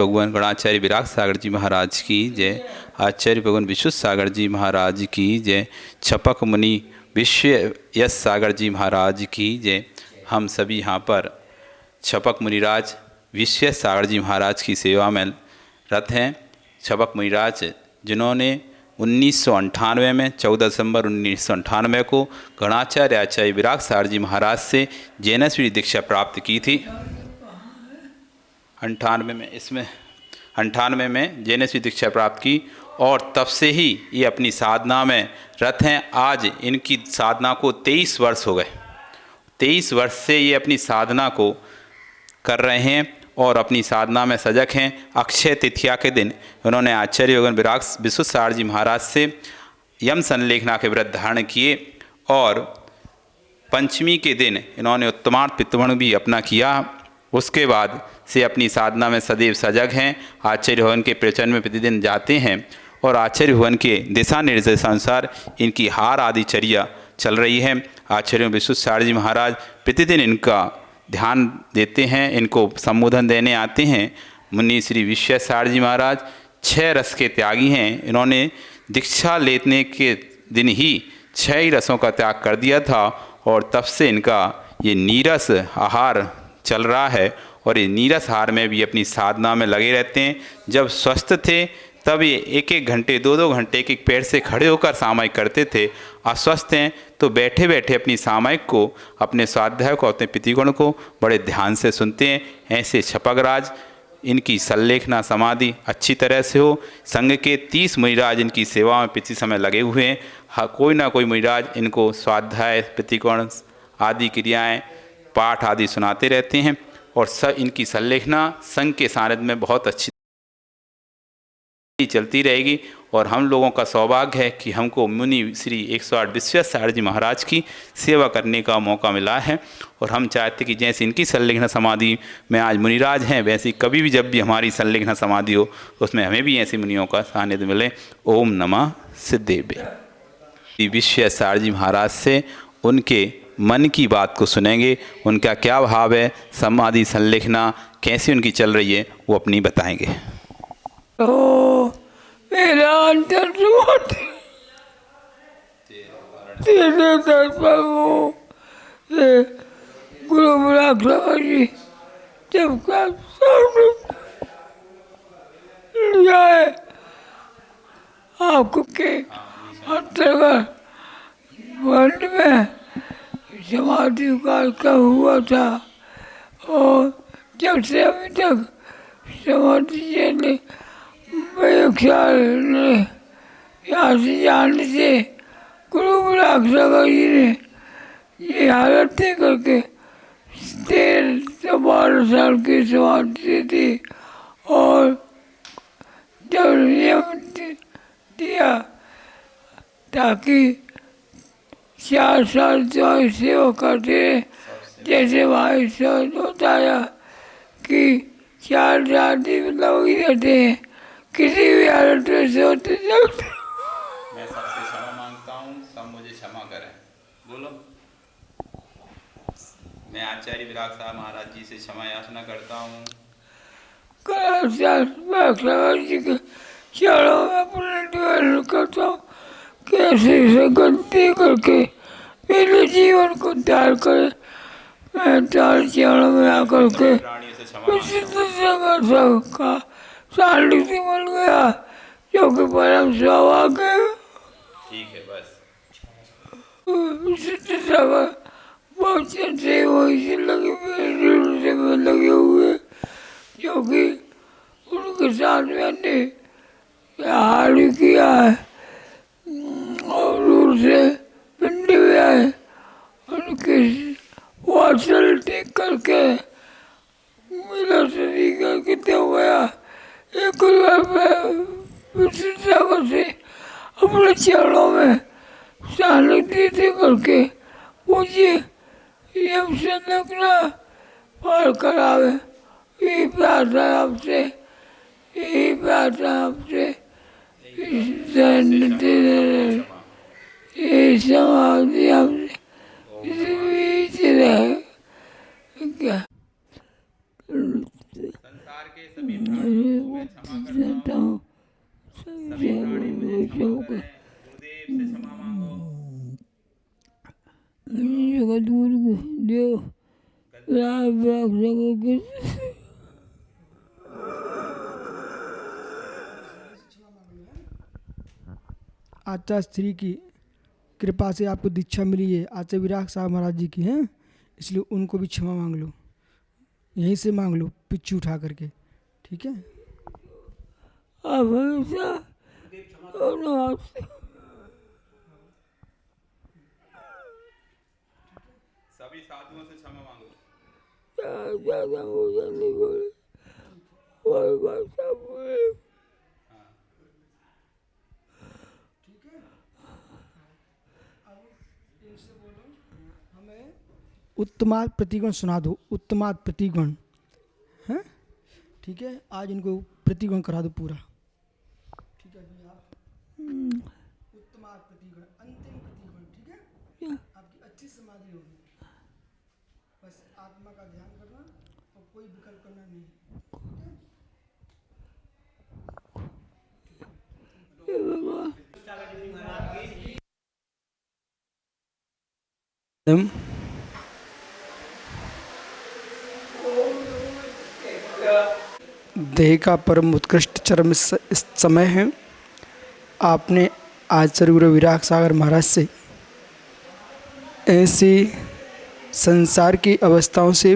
भगवान गणाचार्य विराग सागर जी महाराज की जय। आचार्य भगवान विशुद्ध सागर जी महाराज की जय। छपक मुनि विश्व यश सागर जी महाराज की जय। हम सभी यहाँ पर छपक मुनिराज विश्व सागर जी महाराज की सेवा में रत हैं। छपक मुनिराज जिन्होंने 1998 में 14 दिसंबर 1998 को गणाचार्य आचार्य विराग सागर जी महाराज से जैनेश्वरी दीक्षा प्राप्त की थी। 98 में जैनेश्वरी दीक्षा प्राप्त की और तब से ही ये अपनी साधना में रत हैं। आज इनकी साधना को 23 वर्ष हो गए। 23 वर्ष से ये अपनी साधना को कर रहे हैं और अपनी साधना में सजग हैं। अक्षय तृतीया के दिन उन्होंने आचार्य भगवान विराग विशुद्ध सागर जी महाराज से यम संलेखना के व्रत धारण किए और पंचमी के दिन इन्होंने उत्तमार्थ पितृवण भी अपना किया। उसके बाद से अपनी साधना में सदैव सजग हैं। आचार्य भवन के प्रवचन में प्रतिदिन जाते हैं और आचार्य भवन के दिशा निर्देशानुसार इनकी हार आदि चर्या चल रही है। आचार्य विशुद्ध सागर जी महाराज प्रतिदिन इनका ध्यान देते हैं, इनको संबोधन देने आते हैं। मुनि श्री विश्व सागर जी महाराज 6 रस के त्यागी हैं। इन्होंने दीक्षा लेने के दिन ही 6 ही रसों का त्याग कर दिया था और तब से इनका ये नीरस आहार चल रहा है और ये नीरस आहार में भी अपनी साधना में लगे रहते हैं। जब स्वस्थ थे तब ये 1-1 घंटे 2-2 घंटे एक पैर से खड़े होकर सामायिक करते थे। अस्वस्थ हैं तो बैठे बैठे अपनी सामायिक को, अपने स्वाध्याय को, अपने पितृगुण को बड़े ध्यान से सुनते हैं। ऐसे छपकराज इनकी संलेखना समाधि अच्छी तरह से हो। संघ के 30 मुनिराज इनकी सेवा में पिछले समय लगे हुए हैं। कोई ना कोई मुनिराज इनको स्वाध्याय, पितृगुण आदि क्रियाएँ, पाठ आदि सुनाते रहते हैं और सब इनकी संलेखना संघ के सानिध्य में बहुत अच्छी चलती रहेगी। और हम लोगों का सौभाग्य है कि हमको मुनि श्री 108 विश्व सागर जी महाराज की सेवा करने का मौका मिला है और हम चाहते कि जैसे इनकी संलेखना समाधि में आज मुनिराज हैं, वैसे कभी भी जब भी हमारी संलेखना समाधि हो उसमें हमें भी ऐसे मुनियों का सानिध्य मिले। ओम नमः सिद्धेभ्य। विश्व सागर जी महाराज से उनके मन की बात को सुनेंगे। उनका क्या भाव है, समाधि संलेखना कैसी उनकी चल रही है, वो अपनी बताएंगे। तो मेरा अंतर तेरे दर पर वो गुरु विराग सागर जी जब का जाए आपको के अंतर्गत वर्ल्ड में समाधि का हुआ था और जब से अभी तक समाधि चले ख्याल ने यहाँ से जाने से गुरु विराग सागर जी ने ये हालत तय करके 13-12 साल की समाधि थी और जब नियम दिया ताकि 4 साल तो सेवा करते रहे। जैसे भाई समझ बताया कि 4 जाति मतलब ही रहते हैं, किसी भी हालत में सोते जाते। मैं सबसे क्षमा मांगता हूँ, सब मुझे क्षमा करें। बोलो। मैं आचार्य विराग सागर महाराज जी से क्षमा याचना करता हूँ। सागर जी के चरणों में अपने निवेदन करता हूँ कैसे से गलती करके मेरे जीवन को त्याग करे। मैं तार चरणों में आकर के का सानिध्य मिल गया जो कि परम सौभाग्य है। ठीक है बस। बहुत से वो इसे लगे में लगे हुए जो कि उनके साथ मैंने हार किया है और दूर से पिंडी में आए उनके वात्सल टेक करके मेरा तरीका कितने हो गया। एक सागर से अपने चरणों में सानिध्य दे करके मुझे यम संलेखना पार करावे। यही प्रार्थना आपसे, यही प्रार्थना आपसे ये समाधि हमसे बीच रहे क्या। संसार के सभी प्राणियों को मैं क्षमा करता हूँ। सभी सभी प्राणी मुझे क्षमा को करें। गुरुदेव से क्षमा मांगो। जगत गुरु देव राम राम आचार्य श्री की कृपा से आपको दीक्षा मिली है, आचार्य विराग साहब महाराज जी की हैं, इसलिए उनको भी क्षमा मांग लो, यहीं से मांग लो पिच्चू उठा करके, ठीक है। आप हमेशा दोनों हाथ से सभी साधुओं से क्षमा मांगो। ज़्यादा हो जाने बोले और भाषा बोले उत्तमाद प्रतिगुण सुना दो, उत्तमाद प्रतिगुण है, ठीक है। आज इनको प्रतिगुण करा दो पूरा, ठीक है भैया। उत्तमाद प्रतिगुण, अंतिम प्रतिगुण, ठीक है। आपकी अच्छी समाधि होगी, बस आत्मा का ध्यान करना और कोई विकल्प करना नहीं, ठीक है। देह का परम उत्कृष्ट चरम इस समय है। आपने आचार्य गुरु विराग सागर महाराज से ऐसी संसार की अवस्थाओं से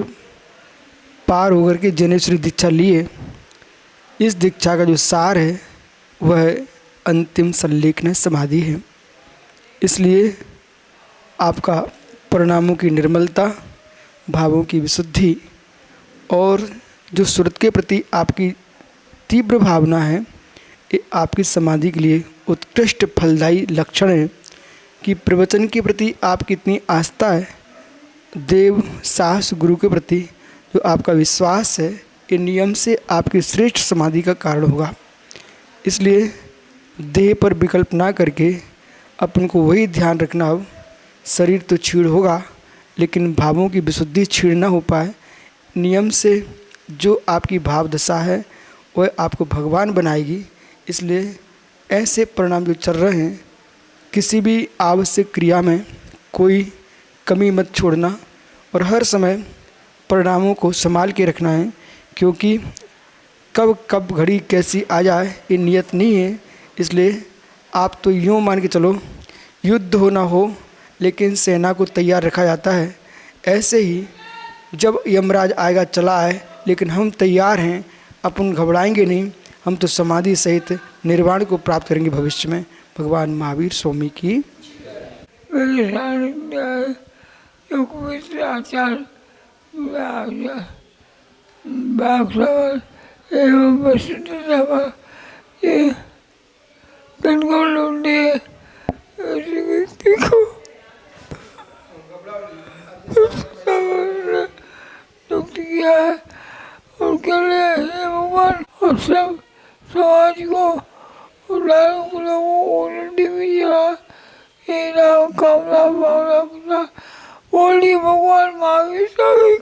पार होकर के जनेश्वरी दीक्षा ली है। इस दीक्षा का जो सार है वह अंतिम संलेखन समाधि है। इसलिए आपका परिणामों की निर्मलता, भावों की विशुद्धि और जो सुरत के प्रति आपकी तीव्र भावना है, ये आपकी समाधि के लिए उत्कृष्ट फलदायी लक्षण है कि प्रवचन के प्रति आपकी इतनी आस्था है, देव साहस गुरु के प्रति जो आपका विश्वास है, ये नियम से आपकी श्रेष्ठ समाधि का कारण होगा। इसलिए देह पर विकल्प ना करके अपन को वही ध्यान रखना हो। शरीर तो क्षीण होगा लेकिन भावों की विशुद्धि क्षीण ना हो पाए, नियम से जो आपकी भाव दशा है वह आपको भगवान बनाएगी। इसलिए ऐसे परिणाम जो चल रहे हैं, किसी भी आवश्यक क्रिया में कोई कमी मत छोड़ना और हर समय परिणामों को संभाल के रखना है, क्योंकि कब कब घड़ी कैसी आ जाए ये नियत नहीं है। इसलिए आप तो यूँ मान के चलो, युद्ध हो ना हो लेकिन सेना को तैयार रखा जाता है। ऐसे ही जब यमराज आएगा चला आए, लेकिन हम तैयार हैं, अपन घबराएंगे नहीं, हम तो समाधि सहित निर्वाण को प्राप्त करेंगे भविष्य में। भगवान महावीर स्वामी की एवं वस्तु व्यक्ति को दुख किया है उनके लिए हे भगवान और सब समाज को लाखों लोगों को उन्नति भी दिया। हे राम कामना भावना करना बोली भगवान महावीर स्वामी।